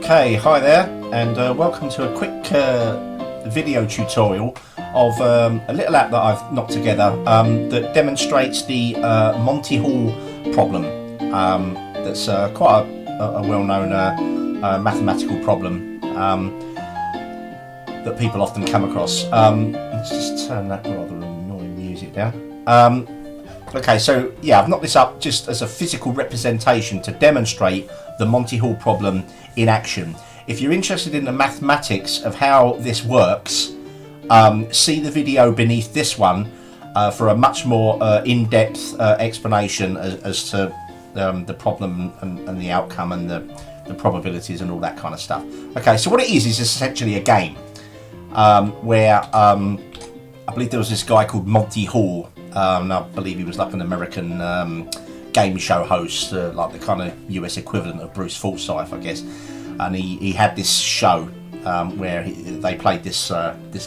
Okay, hi there, and welcome to a quick video tutorial of a little app that I've knocked together that demonstrates the Monty Hall problem. That's quite a well-known mathematical problem that people often come across. Let's just turn that rather annoying music down. Okay, so yeah, I've knocked this up just as a physical representation to demonstrate the Monty Hall problem in action. If you're interested in the mathematics of how this works, see the video beneath this one for a much more in-depth explanation as to the problem and the outcome and the probabilities and all that kind of stuff. Okay, so what it is essentially a game where I believe there was this guy called Monty Hall. And I believe he was like an American game show host, like the kind of US equivalent of Bruce Forsyth, I guess. And he had this show where they played this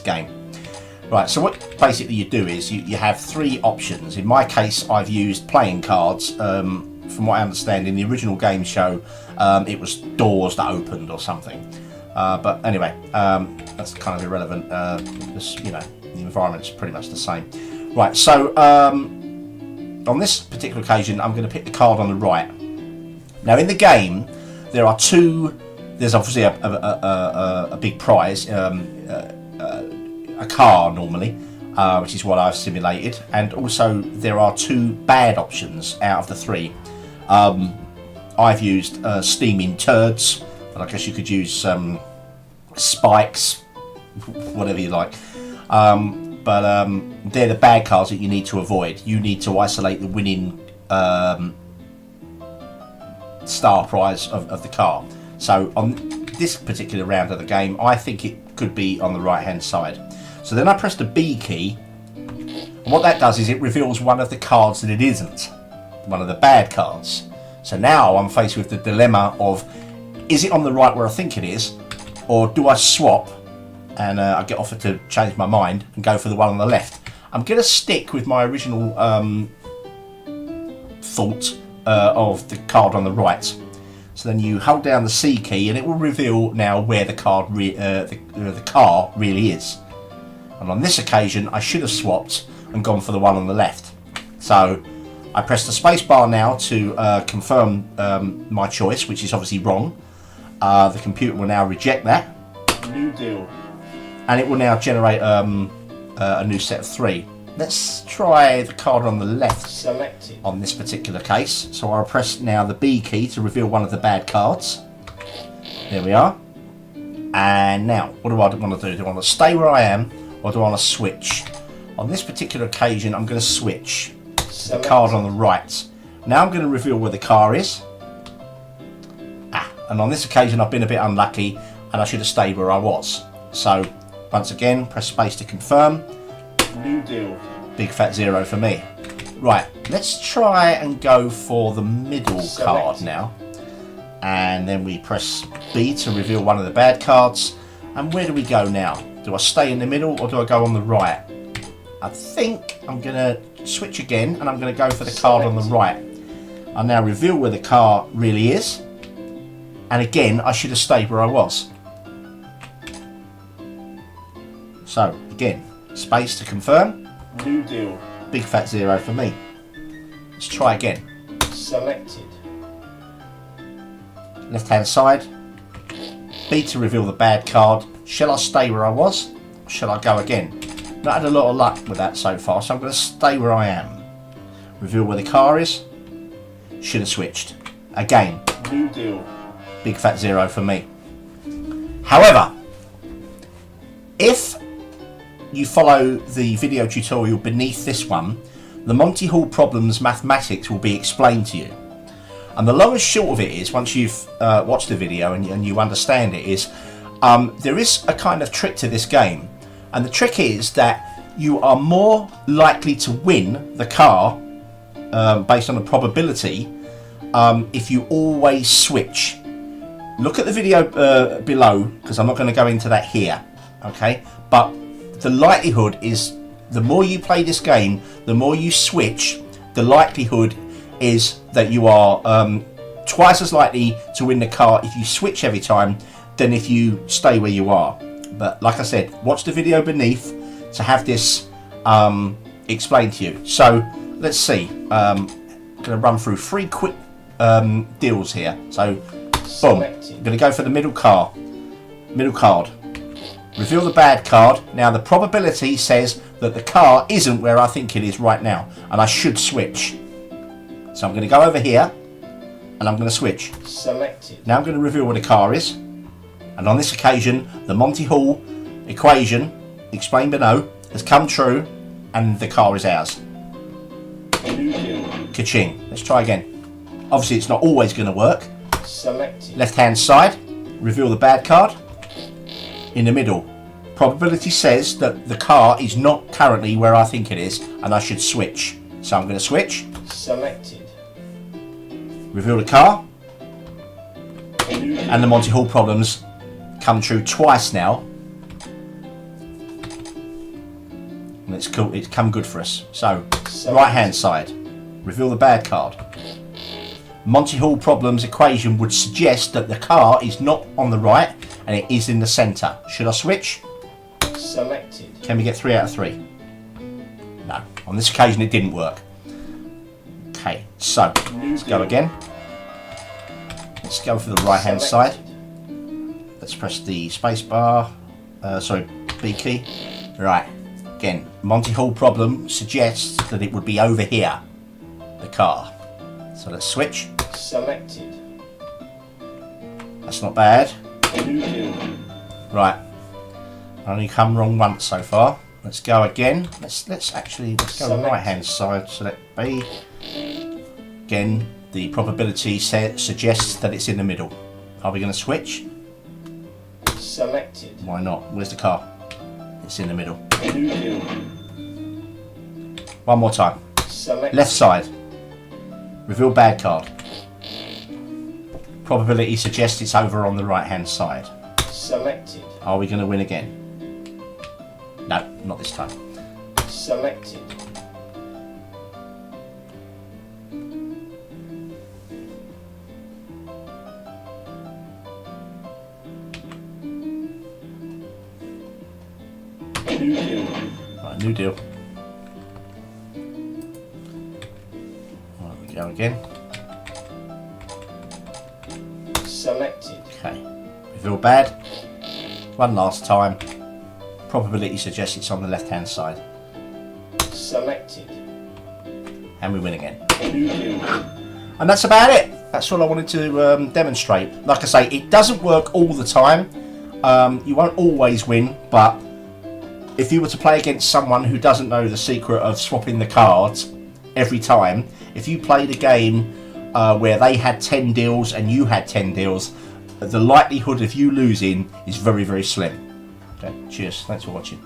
game. Right, so what basically you do is you have three options. In my case, I've used playing cards. From what I understand, in the original game show, it was doors that opened or something. But anyway, that's kind of irrelevant. You know, the environment's pretty much the same. Right, so on this particular occasion, I'm going to pick the card on the right. Now, in the game, there are there's obviously a big prize, a car normally, which is what I've simulated, and also there are two bad options out of the three. I've used steaming turds, but I guess you could use spikes, whatever you like. But they're the bad cards that you need to avoid. You need to isolate the winning star prize of the car. So on this particular round of the game, I think it could be on the right hand side. So then I press the B key, and what that does is it reveals one of the cards that it isn't, one of the bad cards. So now I'm faced with the dilemma of, is it on the right where I think it is, or do I swap and I get offered to change my mind and go for the one on the left? I'm going to stick with my original thought of the card on the right. So then you hold down the C key and it will reveal now where the car really is. And on this occasion I should have swapped and gone for the one on the left. So I press the space bar now to confirm my choice, which is obviously wrong. The computer will now reject that. New deal. And it will now generate a new set of three. Let's try the card on the left. Selected. On this particular case. So I'll press now the B key to reveal one of the bad cards. There we are. And now, what do I want to do? Do I want to stay where I am, or do I want to switch? On this particular occasion, I'm going to switch. Selected. The card on the right. Now I'm going to reveal where the car is. And on this occasion, I've been a bit unlucky, and I should have stayed where I was. So, once again, press space to confirm. New deal. Big fat 0 for me. Right, let's try and go for the middle card now. And then we press B to reveal one of the bad cards. And where do we go now? Do I stay in the middle or do I go on the right? I think I'm going to switch again and I'm going to go for the card on the right. I'll now reveal where the car really is. And again, I should have stayed where I was. So, again, space to confirm. New deal. Big fat 0 for me. Let's try again. Selected. Left hand side. B to reveal the bad card. Shall I stay where I was? Or shall I go again? Not had a lot of luck with that so far, so I'm going to stay where I am. Reveal where the car is. Should have switched. Again. New deal. Big fat 0 for me. However, if you follow the video tutorial beneath this one, the Monty Hall problem's mathematics will be explained to you. And the long and short of it is, once you've watched the video and you understand it, is there is a kind of trick to this game. And the trick is that you are more likely to win the car based on the probability if you always switch. Look at the video below, because I'm not going to go into that here, okay? But the likelihood is, the more you play this game, the more you switch, the likelihood is that you are twice as likely to win the car if you switch every time than if you stay where you are. But like I said, watch the video beneath to have this explained to you. So let's see. I'm going to run through 3 quick deals here. So boom, I'm going to go for the middle card. Reveal the bad card. Now the probability says that the car isn't where I think it is right now, and I should switch. So I'm going to go over here, and I'm going to switch. Selected. Now I'm going to reveal where the car is, and on this occasion, the Monty Hall equation, explained below, has come true, and the car is ours. Ka-ching. Let's try again. Obviously, it's not always going to work. Selected. Left-hand side, reveal the bad card. In the middle, probability says that the car is not currently where I think it is, and I should switch. So I'm going to switch. Selected. Reveal the car. And the Monty Hall problems come true twice now. And it's cool. It's come good for us. So, right-hand side, reveal the bad card. Monty Hall problems equation would suggest that the car is not on the right and it is in the centre. Should I switch? Selected. Can we get 3 out of 3? No. On this occasion it didn't work. Okay, so let's go again. Let's go for the right hand side. Let's press the space bar. B key. Right. Again, Monty Hall problem suggests that it would be over here, the car. So let's switch. Selected. That's not bad. Right. Only come wrong once so far. Let's go again. Let's go on the right hand side. Select B. Again, the probability suggests that it's in the middle. Are we going to switch? Selected. Why not? Where's the car? It's in the middle. One more time. Selected. Left side. Reveal bad card. Probability suggests it's over on the right hand side. Selected. Are we going to win again? No, not this time. Selected. Right, new deal. Right, we go again. Selected. Okay. Reveal bad. One last time. Probability suggests it's on the left hand side. Selected. And we win again. And that's about it. That's all I wanted to demonstrate. Like I say, it doesn't work all the time. You won't always win, but if you were to play against someone who doesn't know the secret of swapping the cards every time, if you played a game where they had 10 deals and you had 10 deals, the likelihood of you losing is very, very slim. Okay, cheers. Thanks for watching.